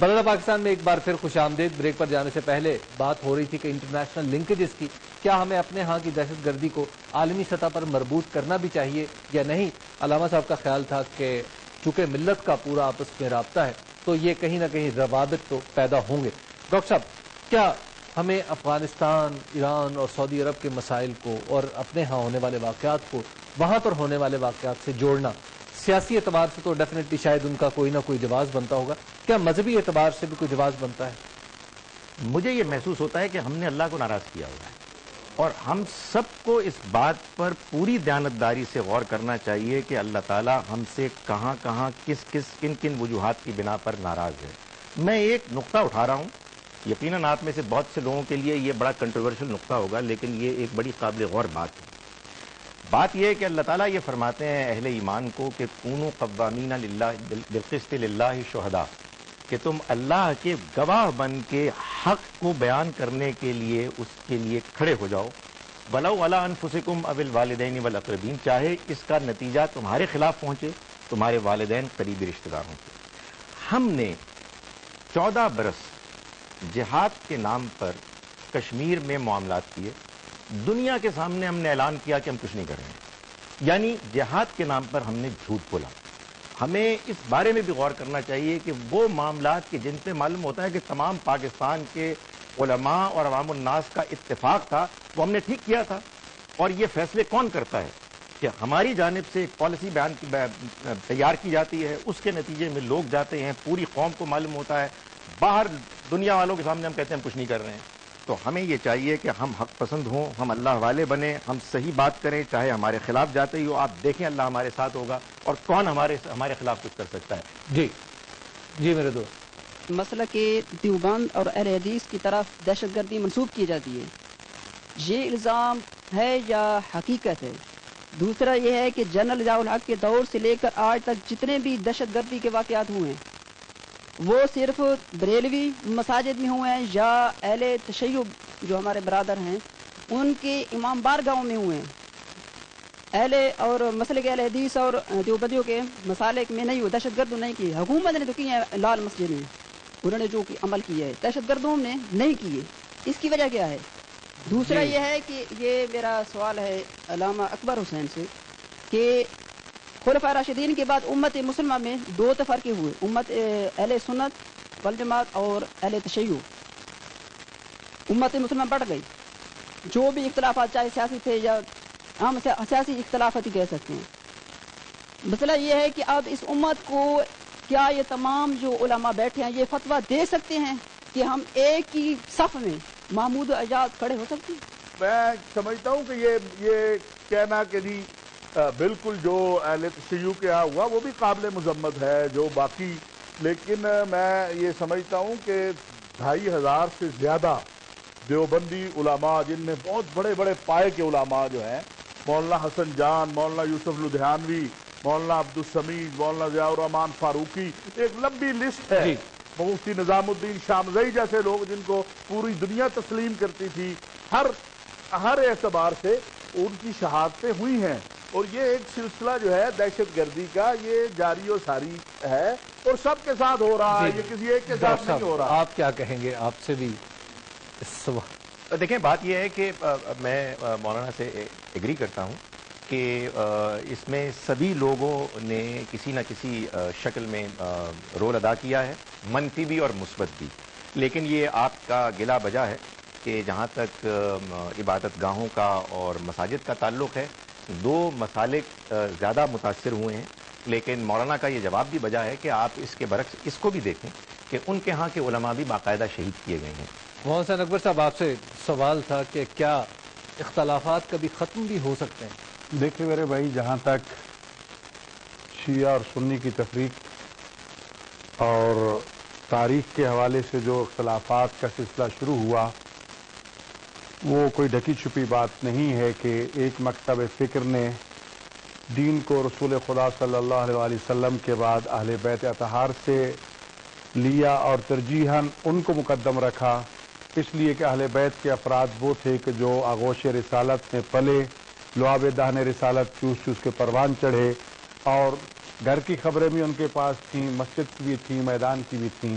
بلدہ پاکستان میں ایک بار پھر خوش آمدید۔ بریک پر جانے سے پہلے بات ہو رہی تھی کہ انٹرنیشنل لنکیجز کی، کیا ہمیں اپنے ہاں کی دہشت گردی کو عالمی سطح پر مربوط کرنا بھی چاہیے یا نہیں؟ علامہ صاحب کا خیال تھا کہ چونکہ ملت کا پورا آپس میں رابطہ ہے تو یہ کہیں نہ کہیں روابط تو پیدا ہوں گے۔ ڈاکٹر صاحب، کیا ہمیں افغانستان، ایران اور سعودی عرب کے مسائل کو اور اپنے ہاں ہونے والے واقعات کو وہاں پر ہونے والے واقعات سے جوڑنا سیاسی اعتبار سے تو ڈیفینیٹلی شاید ان کا کوئی نہ کوئی جواز بنتا ہوگا، کیا مذہبی اعتبار سے بھی کوئی جواز بنتا ہے؟ مجھے یہ محسوس ہوتا ہے کہ ہم نے اللہ کو ناراض کیا ہوا ہے، اور ہم سب کو اس بات پر پوری دیانتداری سے غور کرنا چاہیے کہ اللہ تعالیٰ ہم سے کہاں کہاں کن کن وجوہات کی بنا پر ناراض ہے۔ میں ایک نقطہ اٹھا رہا ہوں، یقیناً آپ میں سے بہت سے لوگوں کے لیے یہ بڑا کنٹروورشل نقطہ ہوگا، لیکن یہ ایک بڑی قابل غور بات ہے۔ بات یہ ہے کہ اللہ تعالیٰ یہ فرماتے ہیں اہل ایمان کو کہ کونوا قوامین للہ بالقسط للہ شہداء، کہ تم اللہ کے گواہ بن کے حق کو بیان کرنے کے لیے اس کے لیے کھڑے ہو جاؤ، ولو علی انفسکم او الوالدین والاقربین، چاہے اس کا نتیجہ تمہارے خلاف پہنچے، تمہارے والدین قریبی رشتہ داروں سے۔ ہم نے 14 برس جہاد کے نام پر کشمیر میں معاملات کیے، دنیا کے سامنے ہم نے اعلان کیا کہ ہم کچھ نہیں کر رہے ہیں، یعنی جہاد کے نام پر ہم نے جھوٹ بولا۔ ہمیں اس بارے میں بھی غور کرنا چاہیے کہ وہ معاملات کے جن پہ معلوم ہوتا ہے کہ تمام پاکستان کے علماء اور عوام الناس کا اتفاق تھا، وہ ہم نے ٹھیک کیا تھا۔ اور یہ فیصلے کون کرتا ہے کہ ہماری جانب سے ایک پالیسی تیار کی جاتی ہے، اس کے نتیجے میں لوگ جاتے ہیں، پوری قوم کو معلوم ہوتا ہے، باہر دنیا والوں کے سامنے ہم کہتے ہیں ہم کچھ نہیں کر رہے ہیں۔ تو ہمیں یہ چاہیے کہ ہم حق پسند ہوں، ہم اللہ والے بنیں، ہم صحیح بات کریں، چاہے ہمارے خلاف جاتے ہی ہو، آپ دیکھیں اللہ ہمارے ساتھ ہوگا اور کون ہمارے خلاف کچھ کر سکتا ہے۔ جی میرے دوست، مسئلہ کہ دیوبند اور اہل حدیث کی طرف دہشت گردی منسوب کی جاتی ہے، یہ الزام ہے یا حقیقت ہے؟ دوسرا یہ ہے کہ جنرل ضیاء الحق کے دور سے لے کر آج تک جتنے بھی دہشت گردی کے واقعات ہوئے ہیں وہ صرف بریلوی مساجد میں ہوئے ہیں یا اہل تشیع جو ہمارے برادر ہیں ان کے امام بارگاہوں میں ہوئے ہیں؟ اہل اور مسئلے کے اہل حدیث اور دیوبندیوں کے مسالک میں نہیں ہوئے، دہشت گردوں نے کی، حکومت نے تو کی ہے لال مسجد میں، انہوں نے جو عمل کیا ہے، دہشت گردوں نے نہیں کیے۔ اس کی وجہ کیا ہے؟ دوسرا یہ ہے کہ یہ میرا سوال ہے علامہ اکبر حسین سے کہ خلفاء راشدین کے بعد امت مسلمہ میں 2 تفرقے ہوئے، امت اہل سنت والجماعت اور اہل تشیع۔ امت مسلمہ بڑھ گئی، جو بھی اختلافات چاہے سیاسی تھے یا ہم سیاسی اختلافات ہی کہہ سکتے ہیں۔ مسئلہ یہ ہے کہ اب اس امت کو کیا یہ تمام جو علماء بیٹھے ہیں یہ فتویٰ دے سکتے ہیں کہ ہم ایک ہی صف میں محمود و اعجاز کھڑے ہو سکتے ہیں؟ میں سمجھتا ہوں کہ یہ کہنا کہ نہیں بالکل جو اہل تشیع کے یہاں ہوا وہ بھی قابل مذمت ہے جو باقی، لیکن میں یہ سمجھتا ہوں کہ 2500 سے زیادہ دیوبندی علماء جن میں بہت بڑے بڑے پائے کے علماء جو ہیں، مولانا حسن جان، مولانا یوسف لدھیانوی، مولانا عبدالسمیع، مولانا ضیاء الرحمان فاروقی، ایک لمبی لسٹ ہے، مفتی نظام الدین شامزئی جیسے لوگ جن کو پوری دنیا تسلیم کرتی تھی، ہر اعتبار سے ان کی شہادتیں ہوئی ہیں، اور یہ ایک سلسلہ جو ہے دہشت گردی کا یہ جاری و ساری ہے اور سب کے ساتھ ہو رہا ہے، یہ کسی ایک کے ساتھ نہیں ہو رہا۔ آپ کیا کہیں گے؟ آپ سے بھی دیکھیں بات یہ ہے کہ میں مولانا سے ایگری کرتا ہوں کہ اس میں سبھی لوگوں نے کسی نہ کسی شکل میں رول ادا کیا ہے، منفی بھی اور مثبت بھی، لیکن یہ آپ کا گلا بجا ہے کہ جہاں تک عبادت گاہوں کا اور مساجد کا تعلق ہے 2 مسالک زیادہ متاثر ہوئے ہیں، لیکن مولانا کا یہ جواب بھی بجا ہے کہ آپ اس کے برعکس اس کو بھی دیکھیں کہ ان کے ہاں کے علماء بھی باقاعدہ شہید کیے گئے ہیں۔ محمد حسین اکبر صاحب، آپ سے سوال تھا کہ کیا اختلافات کبھی ختم بھی ہو سکتے ہیں؟ دیکھیں میرے بھائی، جہاں تک شیعہ اور سنی کی تفریق اور تاریخ کے حوالے سے جو اختلافات کا سلسلہ شروع ہوا وہ کوئی ڈھکی چھپی بات نہیں ہے کہ ایک مکتب فکر نے دین کو رسول خدا صلی اللہ علیہ وسلم کے بعد اہل بیت اطہار سے لیا اور ترجیحاً ان کو مقدم رکھا، اس لیے کہ اہل بیت کے افراد وہ تھے کہ جو آغوش رسالت میں پلے، لعاب دہن رسالت چوس چوس کے پروان چڑھے، اور گھر کی خبریں بھی ان کے پاس تھیں، مسجد کی بھی تھیں، میدان کی بھی تھیں،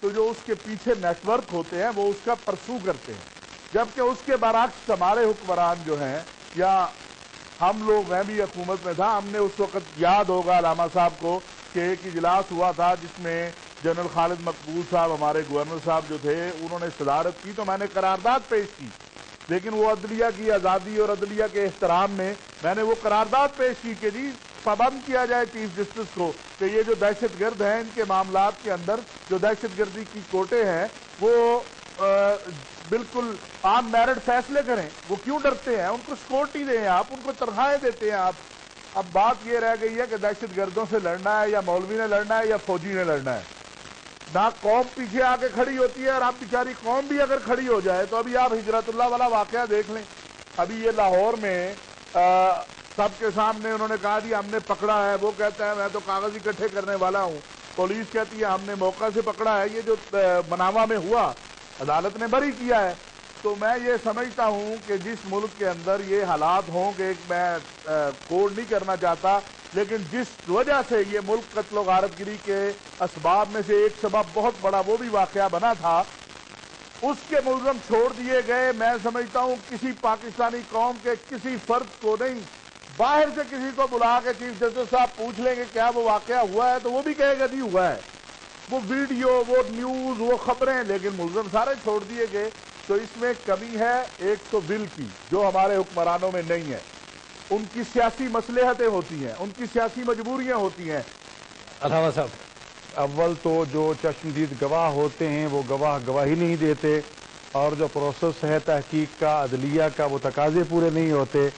تو جو اس کے پیچھے نیٹ ورک ہوتے ہیں وہ اس کا پرسو کرتے ہیں، جبکہ اس کے برعکس ہمارے حکمران جو ہیں، یا ہم لوگ، میں بھی حکومت میں تھا، ہم نے اس وقت، یاد ہوگا علامہ صاحب کو، کہ ایک اجلاس ہوا تھا جس میں جنرل خالد مقبول صاحب، ہمارے گورنر صاحب جو تھے، انہوں نے صدارت کی، تو میں نے قرارداد پیش کی، لیکن وہ عدلیہ کی آزادی اور عدلیہ کے احترام میں نے وہ قرارداد پیش کی کہ جی پابند کیا جائے چیف جسٹس کو کہ یہ جو دہشت گرد ہیں، ان کے معاملات کے اندر جو دہشت گردی کی کوٹے ہیں وہ بالکل عام میرٹ فیصلے کریں، وہ کیوں ڈرتے ہیں؟ ان کو سیکورٹی دیں آپ، ان کو تنخواہیں دیتے ہیں آپ۔ اب بات یہ رہ گئی ہے کہ دہشت گردوں سے لڑنا ہے یا مولوی نے لڑنا ہے یا فوجی نے لڑنا ہے، نہ قوم پیچھے آ کے کھڑی ہوتی ہے، اور اب بیچاری قوم بھی اگر کھڑی ہو جائے تو ابھی آپ ہجرت اللہ والا واقعہ دیکھ لیں، ابھی یہ لاہور میں سب کے سامنے انہوں نے کہا جی ہم نے پکڑا ہے، وہ کہتا ہے میں تو کاغذ اکٹھے کرنے والا ہوں، پولیس کہتی ہے ہم نے موقع سے پکڑا ہے، یہ جو مناوا میں ہوا عدالت نے بری کیا ہے۔ تو میں یہ سمجھتا ہوں کہ جس ملک کے اندر یہ حالات ہوں کہ میں کوڈ نہیں کرنا چاہتا، لیکن جس وجہ سے یہ ملک قتل و غارت گری کے اسباب میں سے ایک سبب بہت بڑا وہ بھی واقعہ بنا تھا، اس کے ملزم چھوڑ دیے گئے، میں سمجھتا ہوں کسی پاکستانی قوم کے کسی فرد کو نہیں، باہر سے کسی کو بلا کے چیف جسٹس صاحب پوچھ لیں گے کیا وہ واقعہ ہوا ہے تو وہ بھی کہے گا جی ہوا ہے، وہ ویڈیو، وہ نیوز، وہ خبریں، لیکن ملزم سارے چھوڑ دیے گئے۔ تو اس میں کمی ہے ایک تو ول کی، جو ہمارے حکمرانوں میں نہیں ہے، ان کی سیاسی مصلحتیں ہوتی ہیں، ان کی سیاسی مجبوریاں ہوتی ہیں۔ علامہ صاحب، اول تو جو چشمدید گواہ ہوتے ہیں وہ گواہی نہیں دیتے، اور جو پروسیس ہے تحقیق کا، عدلیہ کا، وہ تقاضے پورے نہیں ہوتے۔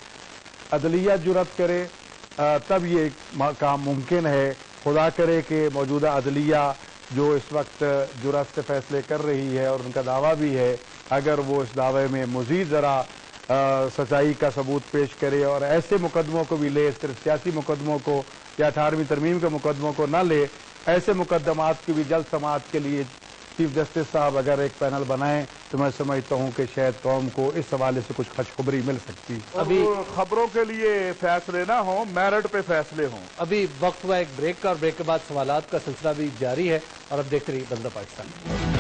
عدلیہ جرأت کرے تب یہ کام ممکن ہے۔ خدا کرے کہ موجودہ عدلیہ جو اس وقت جرأت سے فیصلے کر رہی ہے، اور ان کا دعویٰ بھی ہے، اگر وہ اس دعوے میں مزید ذرا سچائی کا ثبوت پیش کرے اور ایسے مقدموں کو بھی لے، صرف سیاسی مقدموں کو یا 18ویں ترمیم کے مقدموں کو نہ لے، ایسے مقدمات کی بھی جلد سماعت کے لیے چیف جسٹس صاحب اگر ایک پینل بنائیں تو میں سمجھتا ہوں کہ شاید قوم کو اس حوالے سے کچھ خوشخبری مل سکتی۔ ابھی خبروں کے لیے فیصلے نہ ہوں، میرٹ پہ فیصلے ہوں۔ ابھی وقت ہوا ایک بریک کا، اور بریک کے بعد سوالات کا سلسلہ بھی جاری ہے، اور اب دیکھتے رہیے بندہ پاکستان۔